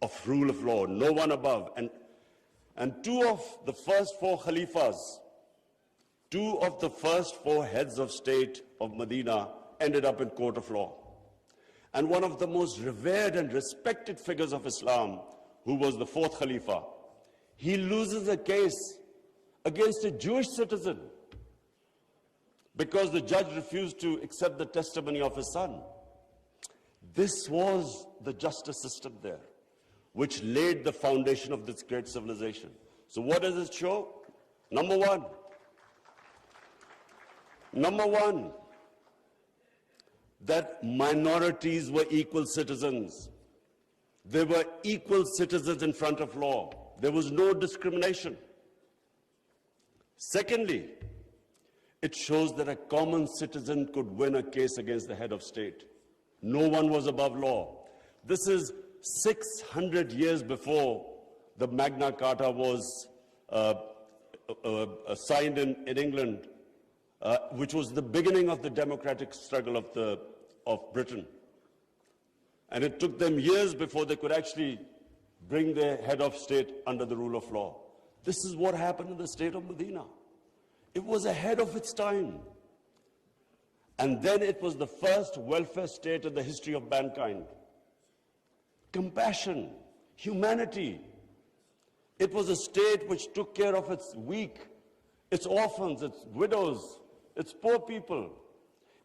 of rule of law, no one above. And two of the first four Khalifas, two of the first four heads of state of Medina ended up in court of law. And one of the most revered and respected figures of Islam, who was the fourth Khalifa, he loses a case against a Jewish citizen because the judge refused to accept the testimony of his son. This was the justice system there, which laid the foundation of this great civilization. So what does it show? Number one, that minorities were equal citizens. They were equal citizens in front of law. There was no discrimination. Secondly, it shows that a common citizen could win a case against the head of state. No one was above law. This is 600 years before the Magna Carta was signed in England, which was the beginning of the democratic struggle of Britain. And it took them years before they could actually bring their head of state under the rule of law. This is what happened in the state of Medina. It was ahead of its time. And then it was the first welfare state in the history of mankind. Compassion, humanity. It was a state which took care of its weak, its orphans, its widows, its poor people.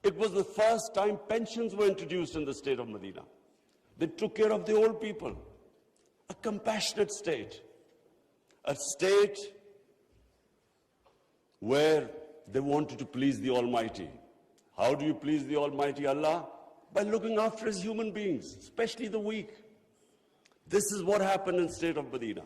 It was the first time pensions were introduced in the state of Medina. They took care of the old people. A compassionate state. A state where they wanted to please the Almighty. How do you please the Almighty Allah? By looking after His human beings, especially the weak. This is what happened in the state of Medina.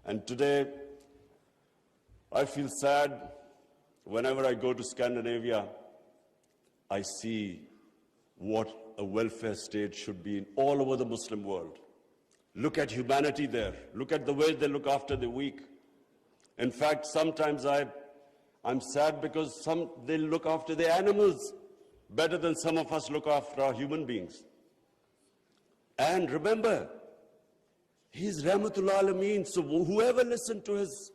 And today, I feel sad whenever I go to Scandinavia. I see what a welfare state should be in all over the Muslim world. Look at humanity there. Look at the way they look after the weak. In fact, sometimes I'm sad because they look after the animals better than some of us look after our human beings. And remember, He's Rahmatul Alameen, so whoever listened to His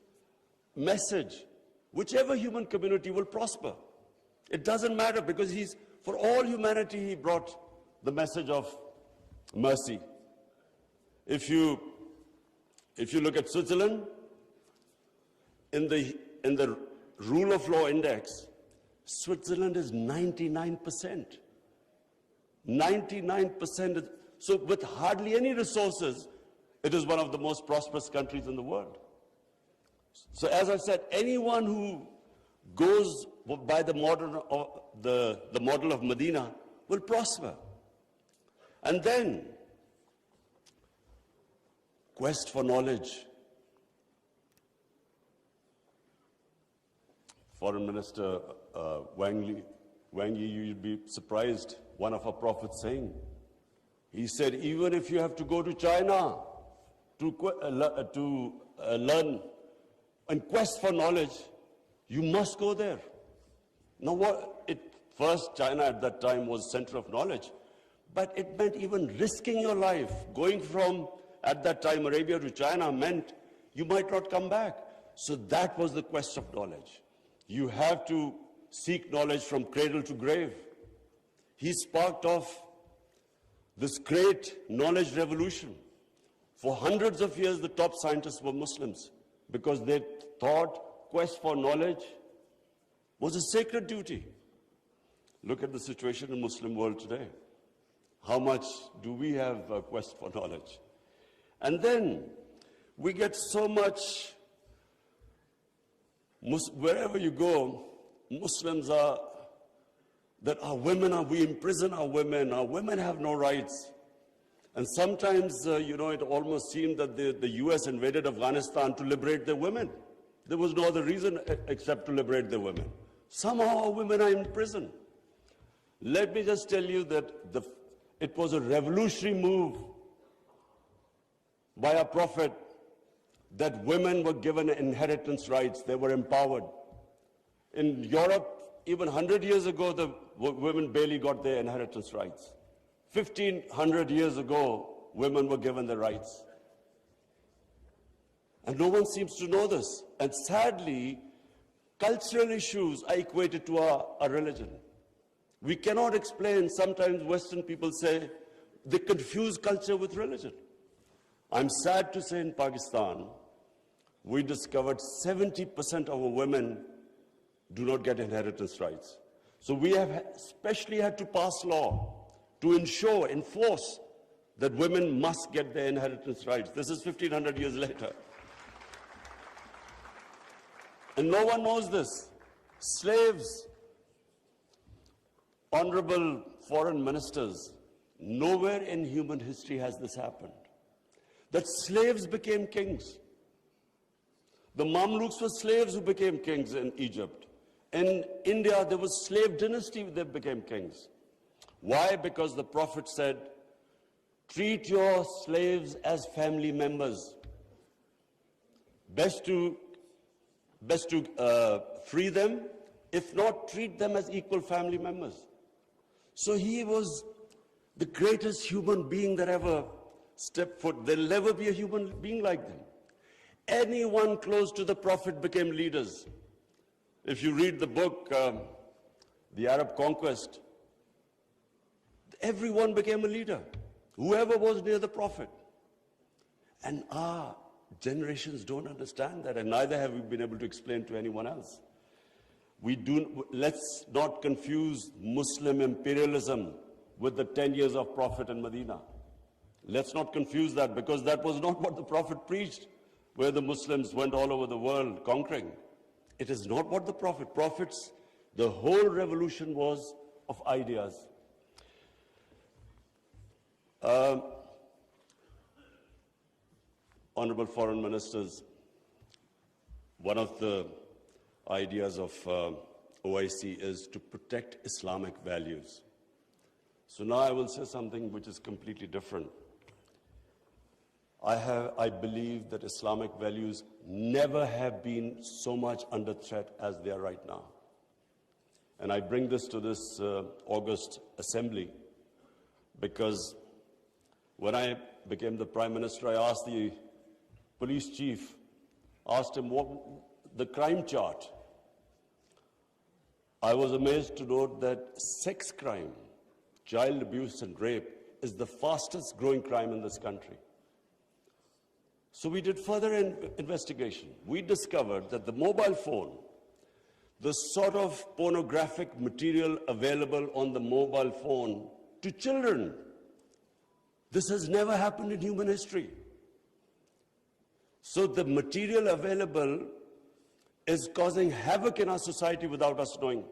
message, whichever human community will prosper. It doesn't matter because for all humanity, He brought the message of mercy. If you look at Switzerland, in the rule of law index, Switzerland is 99%. 99%. So with hardly any resources, it is one of the most prosperous countries in the world. So as I said, anyone who goes by the model of Medina will prosper. And then, quest for knowledge. Foreign Minister Wang Yi, you'd be surprised, one of our prophets saying, he said, even if you have to go to China to learn and quest for knowledge, you must go there. Now, first, China at that time was center of knowledge, but it meant even risking your life. Going from, at that time, Arabia to China meant you might not come back. So that was the quest of knowledge. You have to seek knowledge from cradle to grave. He sparked off this great knowledge revolution. For hundreds of years, the top scientists were Muslims because they thought quest for knowledge was a sacred duty. Look at the situation in the Muslim world today. How much do we have a quest for knowledge? And then we get so much, wherever you go, Muslims are, that we imprison our women have no rights. And sometimes, it almost seemed that the US invaded Afghanistan to liberate their women. There was no other reason except to liberate their women. Somehow our women are in prison. Let me just tell you that it was a revolutionary move by our Prophet that women were given inheritance rights. They were empowered. In Europe, even 100 years ago, the women barely got their inheritance rights. 1500 years ago, women were given their rights. And no one seems to know this. And sadly, cultural issues are equated to our religion. We cannot explain, sometimes Western people say, they confuse culture with religion. I'm sad to say in Pakistan, we discovered 70% of our women do not get inheritance rights. So we have especially had to pass law to enforce that women must get their inheritance rights. This is 1,500 years later. And no one knows this. Slaves, honorable foreign ministers, nowhere in human history has this happened. That slaves became kings. The Mamluks were slaves who became kings in Egypt. In India, there was slave dynasty that became kings. Why? Because the Prophet said, treat your slaves as family members. Best to free them, if not, treat them as equal family members. So he was the greatest human being that ever stepped foot. There'll never be a human being like them. Anyone close to the Prophet became leaders. If you read the book, The Arab Conquest, everyone became a leader, whoever was near the Prophet. And our generations don't understand that, and neither have we been able to explain to anyone else. Let's not confuse Muslim imperialism with the 10 years of Prophet in Medina. Let's not confuse that, because that was not what the Prophet preached, where the Muslims went all over the world conquering. It is not what the Prophet's, the whole revolution was of ideas. Honorable foreign ministers, one of the ideas of OIC is to protect Islamic values. So now I will say something which is completely different. I believe that Islamic values never have been so much under threat as they are right now. And I bring this to this August assembly because when I became the Prime Minister, I asked the police chief, asked him what the crime chart. I was amazed to note that sex crime, child abuse and rape is the fastest growing crime in this country. So we did further investigation. We discovered that the mobile phone, the sort of pornographic material available on the mobile phone to children, this has never happened in human history. So the material available is causing havoc in our society without us knowing.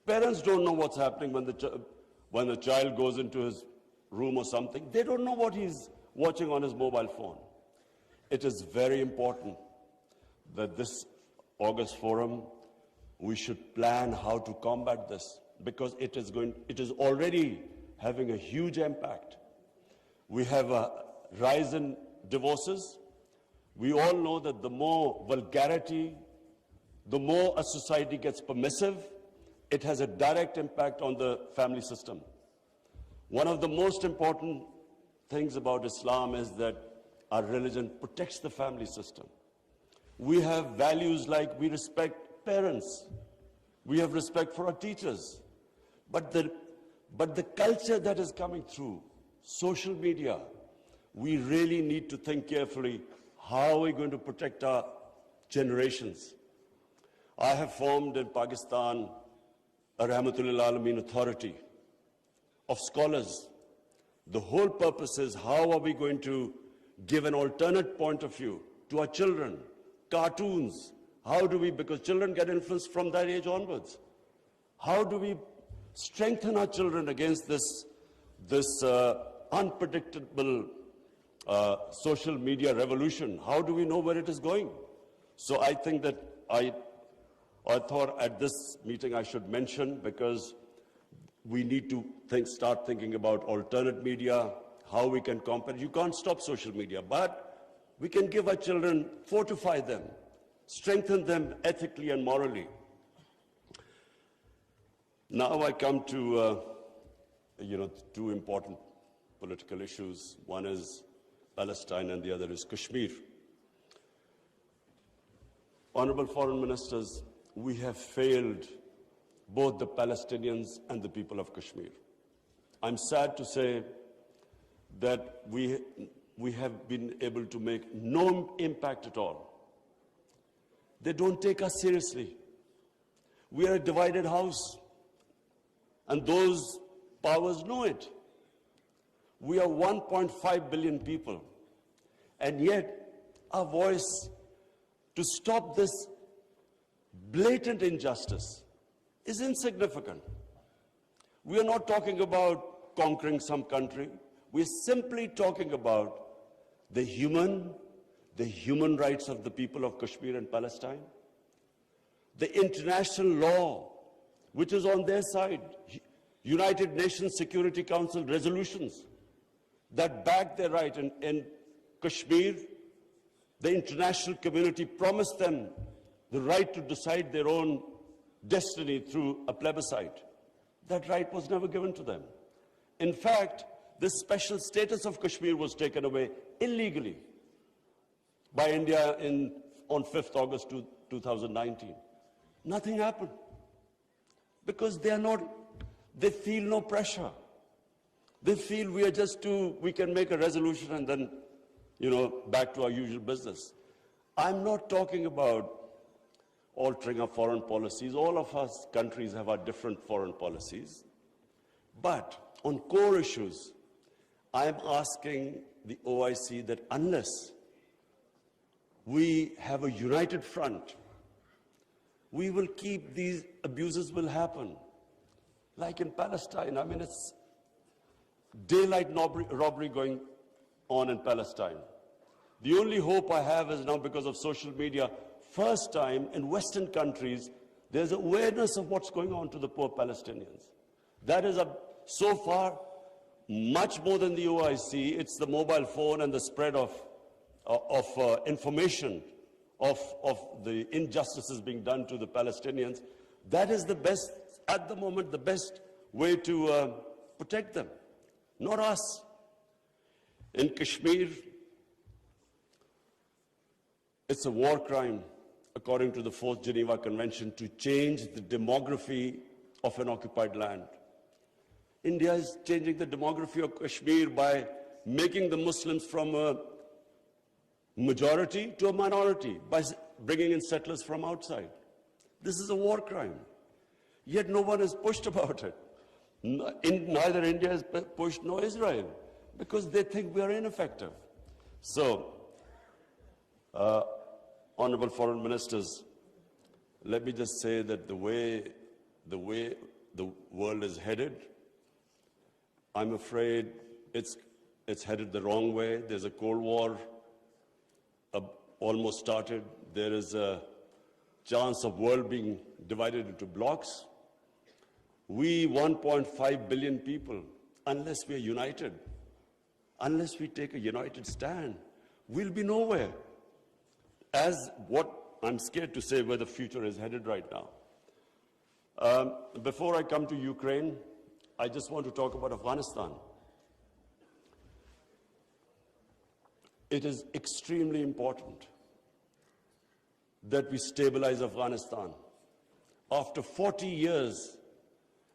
Parents don't know what's happening when the child goes into his room or something. They don't know what he's watching on his mobile phone. It is very important that this August forum, we should plan how to combat this, because it is already having a huge impact. We have a rise in divorces. We all know that the more vulgarity, the more a society gets permissive, it has a direct impact on the family system. One of the most important things about Islam is that our religion protects the family system. We have values like we respect parents. We have respect for our teachers. But the culture that is coming through, social media, we really need to think carefully, how are we going to protect our generations? I have formed in Pakistan a Rahmatul Alameen authority of scholars. The whole purpose is how are we going to give an alternate point of view to our children, cartoons. How do we, because children get influenced from that age onwards. How do we strengthen our children against this unpredictable social media revolution? How do we know where it is going? So I think that I thought at this meeting I should mention, because we need to start thinking about alternate media, how we can combat. You can't stop social media, but we can give our children, fortify them, strengthen them ethically and morally. Now I come to, two important political issues. One is Palestine and the other is Kashmir. Honorable Foreign Ministers, we have failed both the Palestinians and the people of Kashmir. I'm sad to say that we have been able to make no impact at all. They don't take us seriously. We are a divided house, and those powers know it. We are 1.5 billion people, and yet our voice to stop this blatant injustice is insignificant. We are not talking about conquering some country. We're simply talking about the human rights of the people of Kashmir and Palestine, the international law, which is on their side, United Nations Security Council resolutions that back their right. In Kashmir, the international community promised them the right to decide their own destiny through a plebiscite. That right was never given to them. In fact, the special status of Kashmir was taken away illegally by India on 5th August 2019. Nothing happened because they feel no pressure. They feel we can make a resolution and then, back to our usual business. I'm not talking about altering our foreign policies. All of us countries have our different foreign policies. But on core issues, I'm asking the OIC that unless we have a united front, we will keep these abuses will happen. Like in Palestine, it's daylight robbery going on in Palestine. The only hope I have is now because of social media, first time in Western countries, there's awareness of what's going on to the poor Palestinians. That is, so far, much more than the OIC. It's the mobile phone and the spread of information of the injustices being done to the Palestinians. That is the best, at the moment, the best way to protect them, not us. In Kashmir, it's a war crime, according to the 4th Geneva Convention, to change the demography of an occupied land. India is changing the demography of Kashmir by making the Muslims from a majority to a minority, by bringing in settlers from outside. This is a war crime. Yet no one is pushed about it. Neither India is pushed nor Israel, because they think we are ineffective. So, Honorable Foreign Ministers, let me just say that the way the world is headed, I'm afraid it's headed the wrong way. There's a Cold War almost started. There is a chance of world being divided into blocks. We 1.5 billion people, unless we are united, unless we take a united stand, we'll be nowhere. As what I'm scared to say where the future is headed right now. Before I come to Ukraine, I just want to talk about Afghanistan. It is extremely important that we stabilize Afghanistan. After 40 years,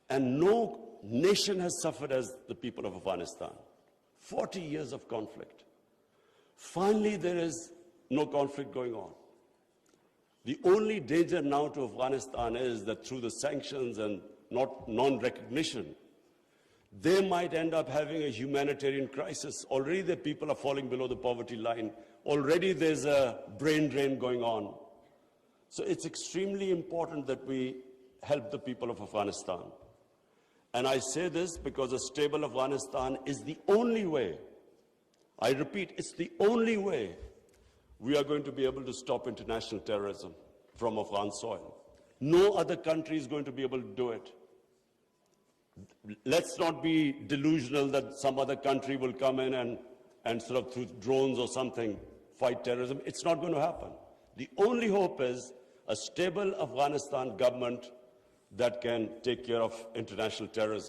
and no nation has suffered as the people of Afghanistan. 40 years of conflict. Finally, there is no conflict going on. The only danger now to Afghanistan is that through the sanctions and non-recognition, they might end up having a humanitarian crisis. Already the people are falling below the poverty line. Already there's a brain drain going on. So it's extremely important that we help the people of Afghanistan. And I say this because a stable Afghanistan is the only way, I repeat, it's the only way we are going to be able to stop international terrorism from Afghan soil. No other country is going to be able to do it. Let's not be delusional that some other country will come in and sort of through drones or something fight terrorism. It's not going to happen. The only hope is a stable Afghanistan government that can take care of international terrorism.